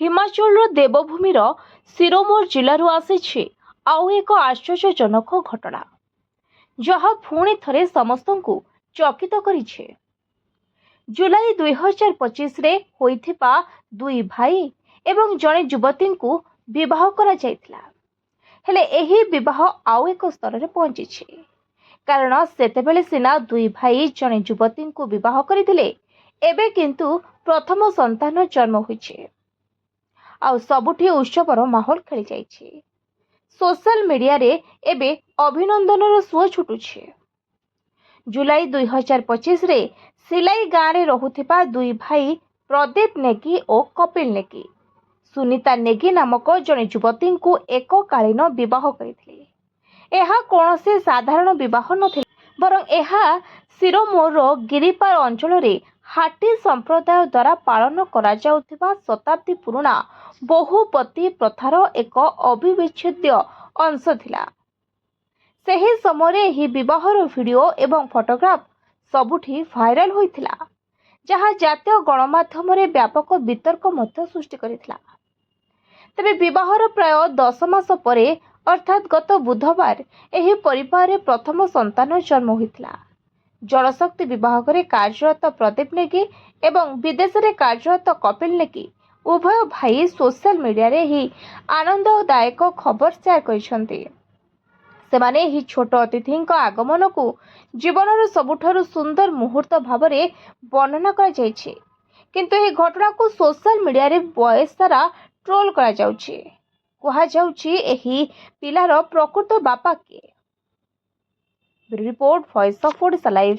हिमाचल देवभूमिर सिरोमोर जिलू आसी आउ एक आश्चर्यजनक घटना जहाँ पुणी थे समस्त को चकित करिछे। जुलाई 2025 रे होइथिबा दुई भाई एवं जड़े युवती को विवाह करा जायतिला। हेले एही विवाह आउ एक स्तर रे पहुंची कारण सेतेबेले सिना दुई भाई जड़े युवती को विवाह करथिले एबे किंतु प्रथम संतान जन्म होइछे आउ सबुठी उत्सवर माहौल खेली जाइछे। सोशल मीडिया रे एबे अभिनंदनर सुओ छुटुछे। जुलाई 2025 रे सिलाई गाँव रे रहुथिबा दुई भाई प्रदीप नेगी और कपिल नेगी सुनीता नेगी नामक जड़े युवती को एककालीन विवाह करथिले। एहा कोनोसी साधारण विवाह नथिला बरं एहा सिरोमोर गिरिपार अंचल रे हाटी संप्रदाय द्वारा पालन करा जाउथिबा शताब्दी पुराना बहुपति प्रथार एक अविच्छेद्य अंश थिला। सही समय ही विवाहर वीडियो एवं फोटोग्राफ सबुठी भाइराल होइथिला जहाँ जातीय गणमाध्यम रे व्यापक वितर्क मध्य सृष्टि करिथिला। तबे विवाहर प्राय 10 मास परे अर्थात गत बुधवार एही परिवार रे प्रथम संतान जन्म होइथिला। जलशक्ति विभाग रे कार्यरत प्रदीप नेगी एवं विदेश रे कार्यरत कपिल नेगी उभय भाई सोशल मीडिया रे ही आनंददायक खबर शेयर करिसंती। सेमाने ही छोट अतिथि आगमन को जीवन सबुठारु सुंदर मुहूर्त भाव में वर्णना करा जायछि। किंतु यह घटना को सोशल मीडिया रे बयस सारा ट्रोल करा जाउछि। कहा जाउछि एही पिलार प्रकृत बापा के। Report voice of Odisha live.